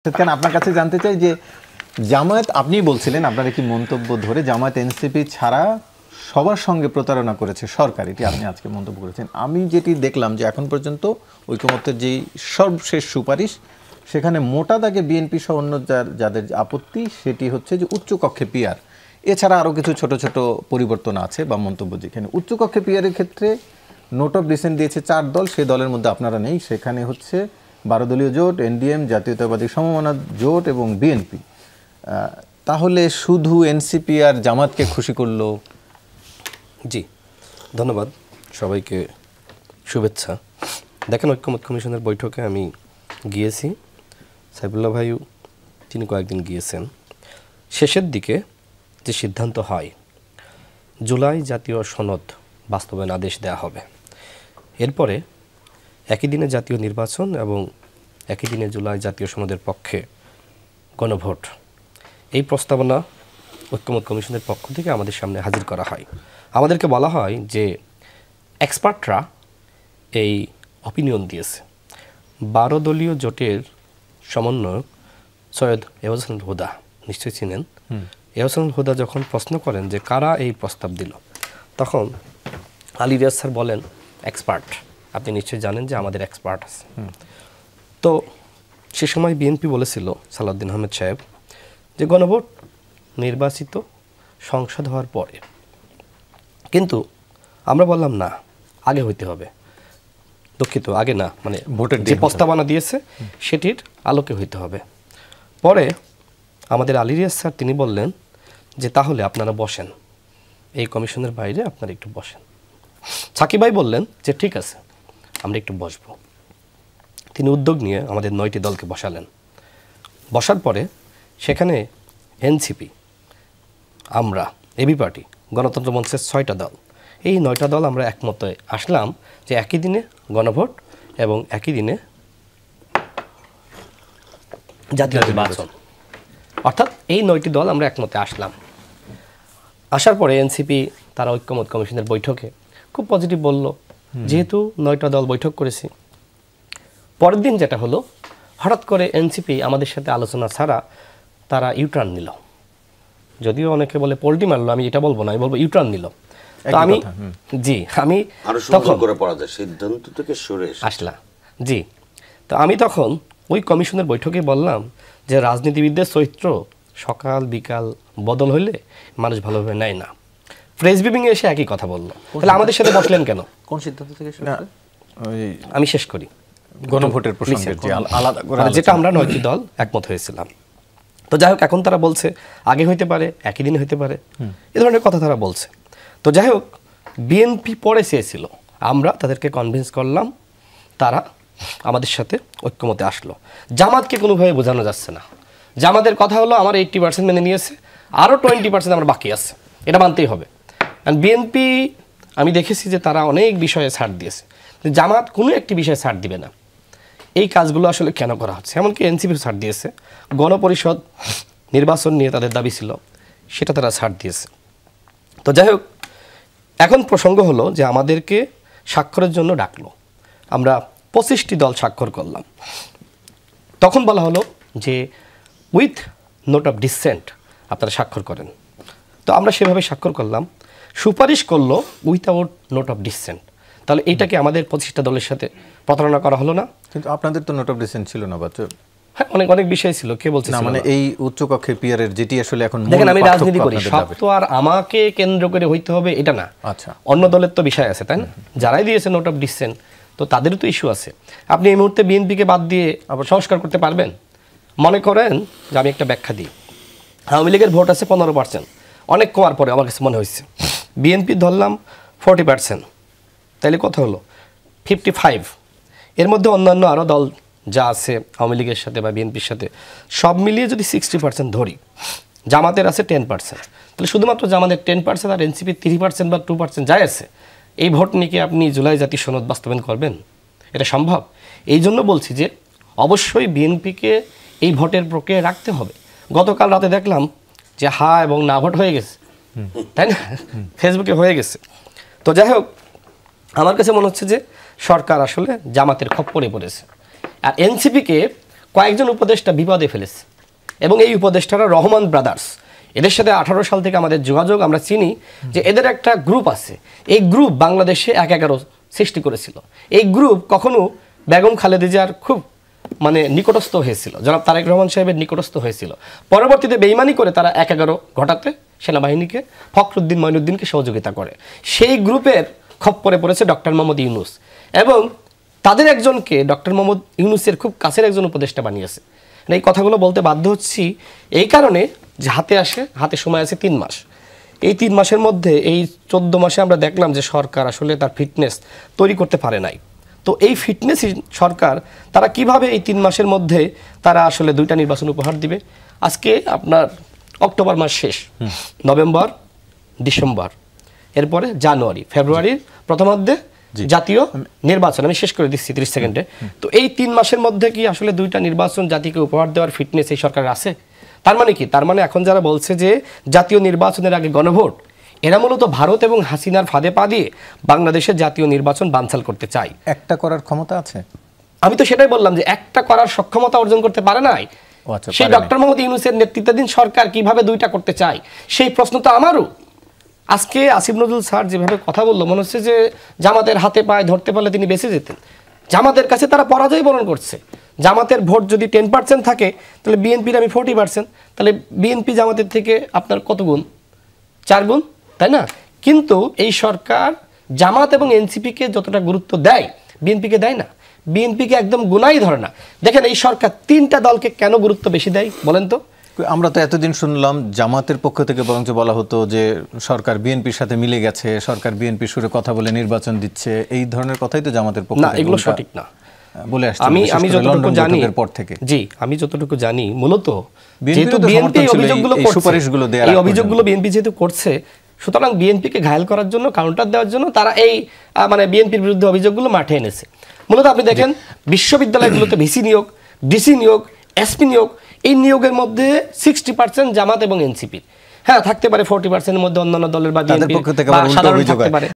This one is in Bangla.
কেন আপনার কাছে জানতে চাই যে জামায়াত, আপনি বলছিলেন আপনার একটি মন্তব্য ধরে জামায়াত এনসিপি ছাড়া সবার সঙ্গে প্রতারণা করেছে সরকার, এটি আপনি আজকে মন্তব্য করেছেন। আমি যেটি দেখলাম যে এখন পর্যন্ত ঐকমত্যের যেই সর্বশেষ সুপারিশ, সেখানে মোটা দাগে বিএনপি সহ অন্য যাদের আপত্তি সেটি হচ্ছে যে উচ্চকক্ষে পিআর, এছাড়া আরও কিছু ছোট ছোট পরিবর্তন আছে বা মন্তব্য। যেখানে উচ্চকক্ষে পিআরের ক্ষেত্রে নোট অফ ডিসেন্ট দিয়েছে 4 দল, সেই দলের মধ্যে আপনারা নেই। সেখানে হচ্ছে 12 দলীয় জোট, এনডিএম, জাতীয়তাবাদী সমমনা জোট এবং বিএনপি। তাহলে শুধু এনসিপি আর জামাতকে খুশি করলো? জি, ধন্যবাদ সবাইকে, শুভেচ্ছা। দেখেন, ঐক্যমত্য কমিশনের বৈঠকে আমি গিয়েছি, সাইফুল্লাহ ভাইও তিনি কয়েকদিন গিয়েছেন। শেষের দিকে যে সিদ্ধান্ত হয়, জুলাই জাতীয় সনদ বাস্তবায়ন আদেশ দেওয়া হবে, এরপরে একই দিনে জাতীয় নির্বাচন এবং একই দিনে জুলাই জাতীয় সনদের পক্ষে গণভোট, এই প্রস্তাবনা ঐক্যমত্য কমিশনের পক্ষ থেকে আমাদের সামনে হাজির করা হয়। আমাদেরকে বলা হয় যে এক্সপার্টরা এই অপিনিয়ন দিয়েছে। 12 দলীয় জোটের সমন্বয়ক সৈয়দ এহসান হুদা, নিশ্চয়ই চিনেন, এহসান হুদা যখন প্রশ্ন করেন যে কারা এই প্রস্তাব দিল, তখন আলী রিয়াজ স্যার বলেন এক্সপার্ট। আপনি নিশ্চয়ই জানেন যে আমাদের এক্সপার্ট আছে। তো সে সময় বিএনপি বলেছিল, সালাউদ্দিন আহমেদ সাহেব, যে গণভোট নির্বাচিত সংসদ হওয়ার পরে। কিন্তু আমরা বললাম না, আগে হইতে হবে। দুঃখিত, আগে না, মানে ভোটের যে প্রস্তাবনা দিয়েছে সেটির আলোকে হইতে হবে। পরে আমাদের আলী রিয়াজ স্যার তিনি বললেন যে তাহলে আপনারা বসেন, এই কমিশনের বাইরে আপনারা একটু বসেন। সাকিব ভাই বললেন যে ঠিক আছে, আমরা একটু বসব। তিনি উদ্যোগ নিয়ে আমাদের 9টি দলকে বসালেন। বসার পরে সেখানে এনসিপি, আমরা, এবি পার্টি, গণতন্ত্র মঞ্চের 6টা দল, এই 9টা দল আমরা একমতে আসলাম যে একই দিনে গণভোট এবং একই দিনে জাতীয় নির্বাচন। অর্থাৎ এই 9টি দল আমরা একমতে আসলাম। আসার পরে এনসিপি তারা ঐক্যমত কমিশনের বৈঠকে খুব পজিটিভ বলল, যেহেতু 9টা দল বৈঠক করেছি। পরের দিন যেটা হলো, হঠাৎ করে এনসিপি আমাদের সাথে আলোচনা ছাড়া তারা ইউটার্ন নিল। যদিও অনেকে বলে পোল্টি মারলো, আমি এটা বলবো না, আমি বলবো ইউটার্ন নিল। তো আমি তখন সিদ্ধান্ত থেকে সরে আসলাম। জি, তো আমি তখন ওই কমিশনের বৈঠকে বললাম যে রাজনীতিবিদদের চরিত্র সকাল বিকাল বদল হইলে মানুষ ভালোভাবে নেয় না। প্রেস ব্রিফিং এ এসে একই কথা বললো, তাহলে আমাদের সাথে বসলেন কেন? কোন সিদ্ধান্ত থেকে? আমি শেষ করি। গণভোটের প্রসঙ্গে আলাদা করে যেটা আমরা 9টি দল একমত হয়েছিলাম। তো যাই হোক, এখন তারা বলছে আগে হইতে পারে, একই দিনে হইতে পারে, এ ধরনের কথা তারা বলছে। তো যাই হোক, বিএনপি পরে চেয়েছিল, আমরা তাদেরকে কনভিন্স করলাম, তারা আমাদের সাথে ঐক্যমতে আসলো। জামাতকে কোনোভাবে বোঝানো যাচ্ছে না। জামাতের কথা হলো আমার 80% মেনে নিয়েছে, আরও 20% আমার বাকি আছে, এটা মানতেই হবে। কারণ বিএনপি আমি দেখেছি যে তারা অনেক বিষয়ে ছাড় দিয়েছে, জামাত কোনো একটি বিষয়ে ছাড় দিবে না। এই কাজগুলো আসলে কেন করা হচ্ছে? এমনকি এনসিপি ছাড় দিয়েছে, গণপরিষদ নির্বাচন নিয়ে তাদের দাবি ছিল, সেটা তারা ছাড় দিয়েছে। তো যাই হোক, এখন প্রসঙ্গ হলো যে আমাদেরকে স্বাক্ষরের জন্য ডাকলো, আমরা 25টি দল স্বাক্ষর করলাম। তখন বলা হলো যে উইথ নোট অফ ডিসেন্ট আপনারা স্বাক্ষর করেন। তো আমরা সেভাবে স্বাক্ষর করলাম। সুপারিশ করলো উইথআউট নোট অফ ডিসেন্ট। তাহলে এইটাকে আমাদের 25টা দলের সাথে প্রতারণা করা হলো না? কিন্তু আপনাদের তো নোট অফ ডিসেন্ট ছিল না বাচ্চা? হ্যাঁ, অনেক অনেক বিষয় ছিল। কে বলছে না? মানে এই উচ্চকক্ষের পিআর এর যেটি আসলে এখন দেখেন, আমি রাজনীতি করি, সব তো আর আমাকে কেন্দ্র করে হইতে হবে এটা না। আচ্ছা, অন্য দলের তো বিষয় আছে, তাই না? যারাই দিয়েছে নোট অফ ডিসেন্ট, তো তাদেরও তো ইস্যু আছে। আপনি এই মুহূর্তে বিএনপিকে বাদ দিয়ে আবার সংস্কার করতে পারবেন? মনে করেন যে আমি একটা ব্যাখ্যা দিই, আওয়ামী লীগের ভোট আছে 15%, অনেক কমার পরে আমার কাছে মনে হয়েছে বিএনপি ধরলাম 40%, তাইলে কত হলো? 55। এর মধ্যে অন্যান্য আরও দল যা আছে আওয়ামী লীগের সাথে বা বিএনপির সাথে, সব মিলিয়ে যদি 60% ধরি, জামাতের আছে 10%, তাহলে শুধুমাত্র জামাতের 10% আর এনসিপির 3% বা 2% যাই আছে, এই ভোট নিয়ে কি আপনি জুলাই জাতীয় সনদ বাস্তবায়ন করবেন? এটা সম্ভব? এই জন্য বলছি যে অবশ্যই বিএনপিকে এই ভোটের প্রক্রিয়ায় রাখতে হবে। গতকাল রাতে দেখলাম যে হা এবং না ভোট হয়ে গেছে, তাই না? ফেসবুকে হয়ে গেছে। তো যাই হোক, আমার কাছে মনে হচ্ছে যে সরকার আসলে জামাতের খপ্পরে পড়েছে। আর এনসিপিকে কয়েকজন উপদেষ্টা বিপদে ফেলেছে, এবং এই উপদেষ্টারা রহমান ব্রাদার্স। এদের সাথে 18 সাল থেকে আমাদের যোগাযোগ, আমরা চিনি যে এদের একটা গ্রুপ আছে। এই গ্রুপ বাংলাদেশে 1/11 সৃষ্টি করেছিল। এই গ্রুপ কখনো বেগম খালেদা জিয়ার খুব মানে নিকটস্থ হয়েছিল, জনাব তারেক রহমান সাহেবের নিকটস্থ হয়েছিল। পরবর্তীতে বেইমানি করে তারা 1/11 ঘটাতে সেনাবাহিনীকে, ফখরুদ্দিন মঈনুদ্দিনকে সহযোগিতা করে। সেই গ্রুপের খপ্পরে পড়েছে ডক্টর মোহাম্মদ ইউনূস, এবং তাদের একজনকে ডক্টর মোহাম্মদ ইউনূসের খুব কাছের একজন উপদেষ্টা বানিয়েছে। এই কথাগুলো বলতে বাধ্য হচ্ছি এই কারণে যে হাতে সময় আছে 3 মাস। এই 3 মাসের মধ্যে, এই 14 মাসে আমরা দেখলাম যে সরকার আসলে তার ফিটনেস তৈরি করতে পারে নাই। তো এই ফিটনেস সরকার তারা কিভাবে এই 3 মাসের মধ্যে তারা আসলে 2টা নির্বাচন উপহার দিবে? আজকে আপনার অক্টোবর মাস শেষ, নভেম্বর, ডিসেম্বর, এরপরে জানুয়ারি, ফেব্রুয়ারির প্রথমার্ধে জাতীয় নির্বাচন। আমি শেষ করে দিচ্ছি 30 সেকেন্ডে। তো এই 3 মাসের মধ্যে কি আসলে 2টা নির্বাচন জাতিকে উপহার দেওয়ার ফিটনেস এই সরকারের আছে? তার মানে কি? তার মানে এখন যারা বলছে যে জাতীয় নির্বাচনের আগে গণভোট, এরা মূলত ভারত এবং হাসিনার ফাঁদে পা দিয়ে বাংলাদেশের জাতীয় নির্বাচন বানচাল করতে চায়। একটা করার ক্ষমতা আছে? আমি তো সেটাই বললাম যে একটা করার সক্ষমতা অর্জন করতে পারে নাই। সেই ডক্টর মোহাম্মদ ইউনূসের নেতৃত্বাধীন সরকার কিভাবে 2টা করতে চায়, সেই প্রশ্ন তো আমারও। আজকে আসিফ নজরুল স্যার যেভাবে কথা বললো, মনে হচ্ছে যে জামাতের হাতে পায়ে ধরতে পারলে তিনি বেঁচে যেতেন। জামাতের কাছে তারা পরাজয় বরণ করছে। জামাতের ভোট যদি 10% থাকে, তাহলে বিএনপির আমি 40%, তাহলে বিএনপি জামাতের থেকে আপনার কত গুণ? 4 গুণ, তাই না? কিন্তু এই সরকার জামাত এবং এনসিপিকে যতটা গুরুত্ব দেয়, বিএনপিকে দেয় না। বিএনপিকে একদম গুনাই ধরে না। দেখেন এই সরকার 3টা দলকে কেন গুরুত্ব বেশি দেয় বলেন তো? আমরা তো এতদিন শুনলাম জামাতের পক্ষ থেকে বরঞ্চ বলা হতো যে সরকার বিএনপির সাথে মিলে গেছে, সরকার বিএনপি সুরে কথা বলে নির্বাচন দিচ্ছে, এই ধরনের কথাই তো জামাতের পক্ষ থেকে। না, এগুলো সঠিক না বলে আসছে। আমি যতটুকু জানি পর থেকে, জি, আমি যতটুকু জানি মূলত যেহেতু বিএনপি এই অভিযোগগুলো বিএনপি যেহেতু করছে, সুতরাং বিএনপিকে ঘায়েল করার জন্য, কাউন্টার দেওয়ার জন্য তারা এই মানে বিএনপির বিরুদ্ধে অভিযোগগুলো মাঠে এনেছে। মূলত আপনি দেখেন বিশ্ববিদ্যালয়গুলোতে ভিসি নিয়োগ, ডিসি নিয়োগ, এসপি নিয়োগ, এই নিয়োগের মধ্যে 60% জামাত এবং এনসিপির। হ্যাঁ, থাকতে পারে 40% এর মধ্যে অন্যান্য দলের বা বিএনপির বা সাধারণ থাকতে পারে।